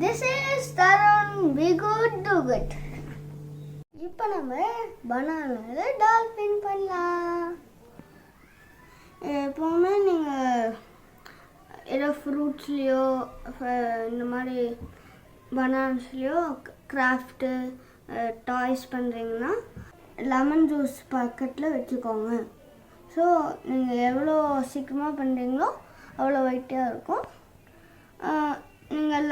This is Tarun. Be good, do good. இப்போ நம்ம பனானாவில் dolphin பண்ணலாம். எப்போவுமே நீங்கள் ஏதோ ஃப்ரூட்ஸ்லேயோ இந்த மாதிரி பனானாஸ்லேயோ கிராஃப்ட்டு டாய்ஸ் பண்ணுறீங்கன்னா லெமன் ஜூஸ் பக்கெட்டில் வச்சுக்கோங்க. ஸோ நீங்கள் எவ்வளோ சீக்கிரமாக பண்ணுறீங்களோ அவ்வளோ வெயிட்டாக இருக்கும். நீங்கள்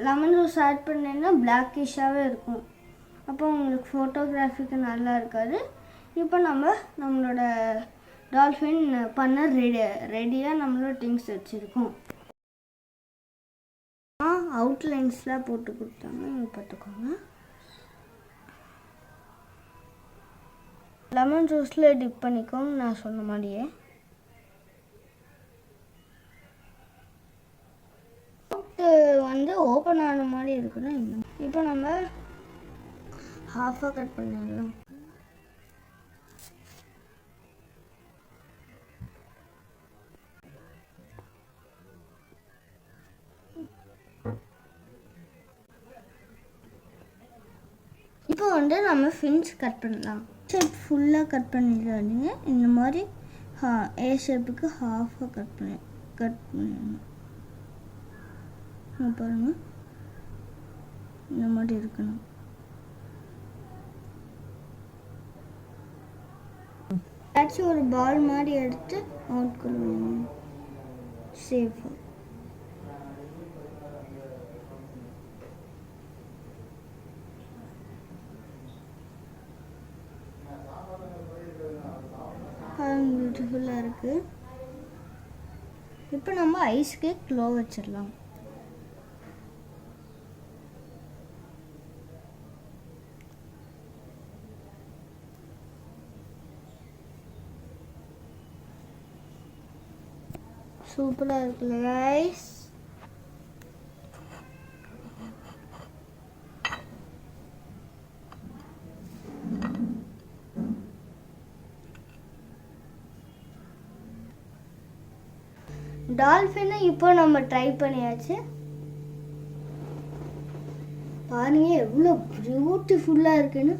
லெமன் ஜூஸ் ஆட் பண்ணிங்கன்னா பிளாக்கிஷாகவே இருக்கும். அப்போ உங்களுக்கு ஃபோட்டோகிராஃபிக்கு நல்லா இருக்காது. இப்போ நம்மளோட டால்ஃபின் பண்ண ரெடியாக நம்மளோட திங்ஸ் வச்சுருக்கோம். அவுட்லைன்ஸ்லாம் போட்டு கொடுத்தாங்க, நீங்கள் பார்த்துக்கோங்க. லெமன் ஜூஸில் டிப் பண்ணிக்கோங்க நான் சொன்ன மாதிரியே. வந்து ஓப்பன் ஆன மாதிரி இருக்குன்னு. இப்போ நம்ம ஹாஃபாக கட் பண்ணிடலாம். இப்போ வந்து நம்ம ஃபின்ஸ் கட் பண்ணலாம். ஷேப் ஃபுல்லாக கட் பண்ணிடாதீங்க. இந்த மாதிரி ஏ ஷேப்புக்கு ஹாஃபாக கட் பண்ணிடணும். பாருங்கள், இந்த மாதிரி இருக்கணும். ஏதாச்சும் ஒரு பால் மாதிரி எடுத்து அவுட் கொள்ளுங்க சேஃபாக. பியூட்டிஃபுல்லாக இருக்குது. இப்போ நம்ம ஐஸ்க்கு க்ளோ வச்சிடலாம். சூப்பராக இருக்குல்ல கைஸ்? டால்ஃபினை இப்போ நம்ம ட்ரை பண்ணியாச்சு. பாருங்க எவ்வளோ பியூட்டிஃபுல்லாக இருக்குன்னு.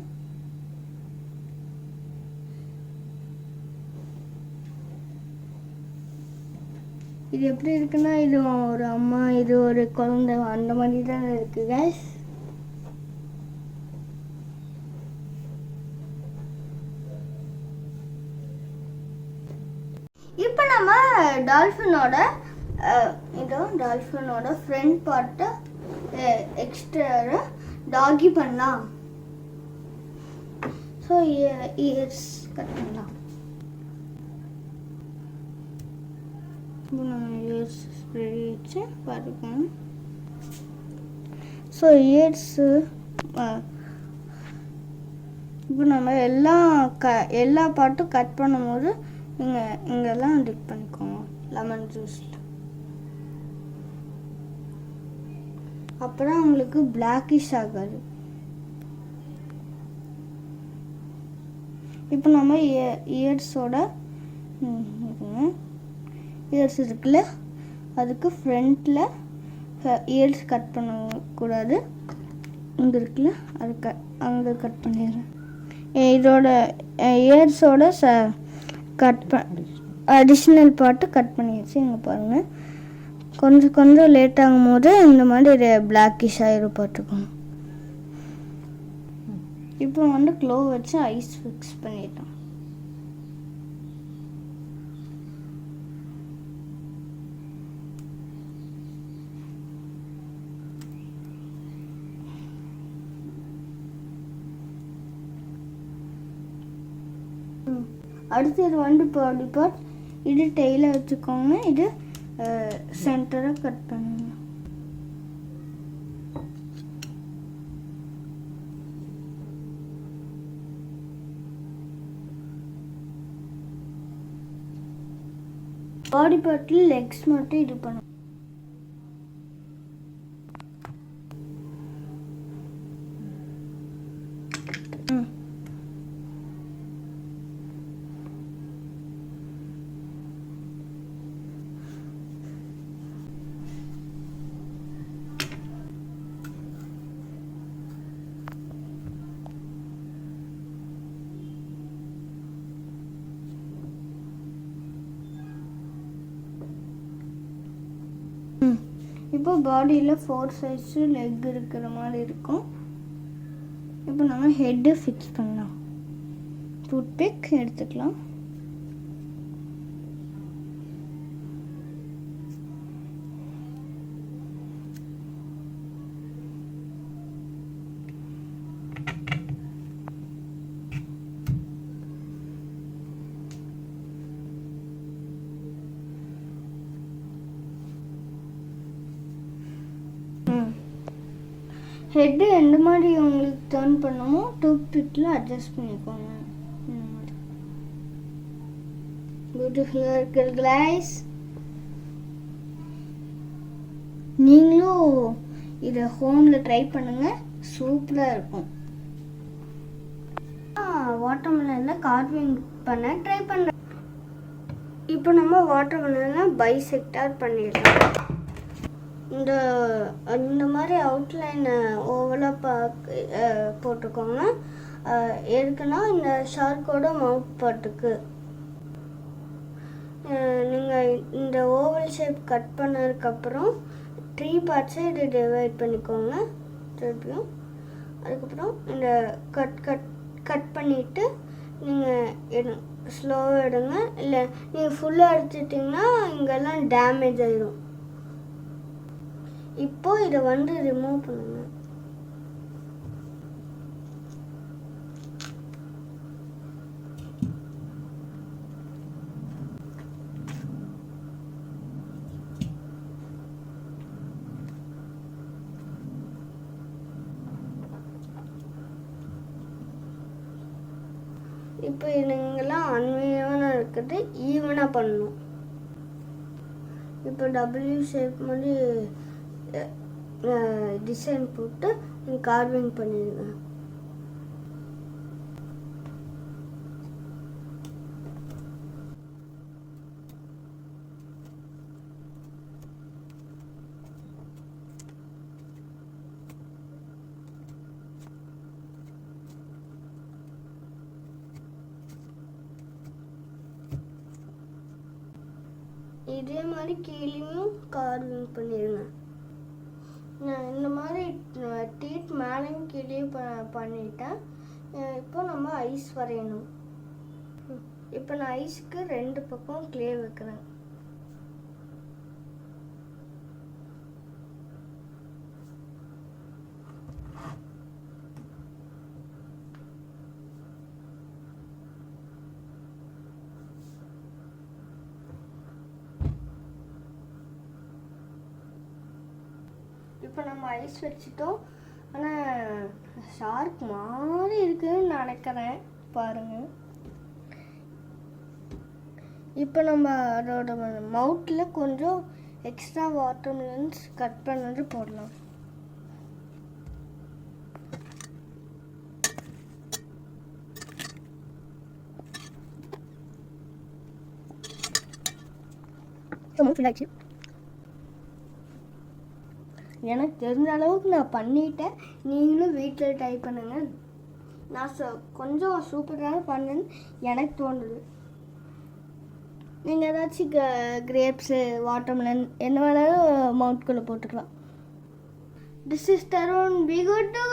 இது எப்படி இருக்குன்னா, இது ஒரு அம்மா, இது ஒரு குழந்தை, அந்த மாதிரி தான் இருக்கு கைஸ். இப்போ நம்ம டால்ஃபினோட ஃப்ரண்ட் பார்ட்டை எக்ஸ்ட்ரா டாகி பண்ணலாம். ஸோ இயர்ஸ் கட் பண்ணலாம். இயர்ஸ் ரெடி வச்சு பாருங்க. ஸோ இயர்ஸு இப்போ நம்ம எல்லா பார்ட்டும் கட் பண்ணும்போது இங்கெல்லாம் டிப் பண்ணிக்கோங்க லெமன் ஜூஸில். அப்புறம் உங்களுக்கு பிளாக்கிஷ் ஆகாது. இப்போ நம்ம இயர்ஸோட இயர்ஸ் இருக்குல்ல, அதுக்கு ஃப்ரண்ட்டில் இயர்ஸ் கட் பண்ணக்கூடாது. இங்கே இருக்குல்ல, அது அங்கே கட் பண்ணிடுறேன். இதோட இயர்ஸோட அடிஷ்னல் பார்ட்டு கட் பண்ணிடுச்சு. இங்கே பாருங்கள், கொஞ்சம் லேட் ஆகும் போது இந்த மாதிரி பிளாக்கிஷ் ஆகிரும் பார்த்துக்கோங்க. இப்போ வந்து க்ளோ வச்சு ஐஸ் ஃபிக்ஸ் பண்ணிட்டோம். அடுத்து இது வந்து பாடி பார்ட். இது டெய்ல வச்சுக்கோங்க. இது சென்டரை கட் பண்ணுங்க. பாடி பார்ட்டில் லெக்ஸ் மட்டும் இது பண்ணுங்க. இப்போ பாடியில் 4 சைட்ஸு லெக் இருக்கிற மாதிரி இருக்கும். இப்போ நம்ம ஹெட்டு ஃபிக்ஸ் பண்ணலாம். டூத்பிக் எடுத்துக்கலாம். ஹெட்டு எந்த மாதிரி உங்களுக்கு டர்ன் பண்ணணுமோ டூத்பிக்கில் அட்ஜஸ்ட் பண்ணிக்கோங்க. இந்த மாதிரி பியூட்டிஃபுல்லாக இருக்கிற கிளாஸ். நீங்களும் இதை ஹோமில் ட்ரை பண்ணுங்கள், சூப்பராக இருக்கும். வாட்டர்மெலனில் கார்விங் பண்ண ட்ரை பண்ணுறேன். இப்போ நம்ம வாட்டர்மெலனில் பைசெக்டார் பண்ணிடலாம். இந்த மாதிரி அவுட்லைனை ஓவலாக போட்டுக்கோங்க. எதுக்குன்னா இந்த ஷார்க்கோட மவுத் பாட்டுக்கு. நீங்கள் இந்த ஓவல் ஷேப் கட் பண்ணதுக்கப்புறம் 3 பார்ட்ஸை இதை டிவைட் பண்ணிக்கோங்க திருப்பியும். அதுக்கப்புறம் இந்த கட் பண்ணிவிட்டு நீங்கள் ஸ்லோவாக எடுங்க. இல்லை நீங்கள் ஃபுல்லாக எடுத்துட்டிங்கன்னா இங்கெல்லாம் டேமேஜ் ஆயிடும். இப்போ இதை ரிமூவ் பண்ணுங்க. இப்போ இதுங்கெல்லாம் அன்ஈவனாக இருக்கிறது ஈவனாக பண்ணணும். இப்போ டபிள்யூ ஷேப் மாதிரி டிசைன் போட்டு கார்விங் பண்ணிடுங்க. இதே மாதிரி கீழேயும் கார்விங் பண்ணிடுங்க. நான் இந்த மாதிரி டீத் மேலேயும் கீழே பண்ணிட்டேன். இப்போ நம்ம ஐஸ் வரையணும். இப்போ நான் ஐஸ்க்கு 2 பக்கம் க்ளே வைக்கிறேன். இப்போ நம்ம ஐஸ் வச்சுட்டோம். ஆனால் ஷார்க் மாதிரி இருக்குன்னு நினைக்கிறேன், பாருங்கள். இப்போ நம்ம அதோட மவுத்தில் கொஞ்சம் எக்ஸ்ட்ரா வாட்டர்மெலன்ஸ் கட் பண்ணது போடலாம். எனக்கு தெரிஞ்ச அளவுக்கு நான் பண்ணிட்டேன். நீங்களும் வீட்டில் ட்ரை பண்ணுங்கள். நான் கொஞ்சம் சூப்பராக பண்ணேன்னு எனக்கு தோணுது. நீங்கள் ஏதாச்சும் கிரேப்ஸு வாட்டர்மெலன் என்ன வேணாலும் மவுத்குள்ளே போட்டுக்கலாம். This is Tarun. Be good to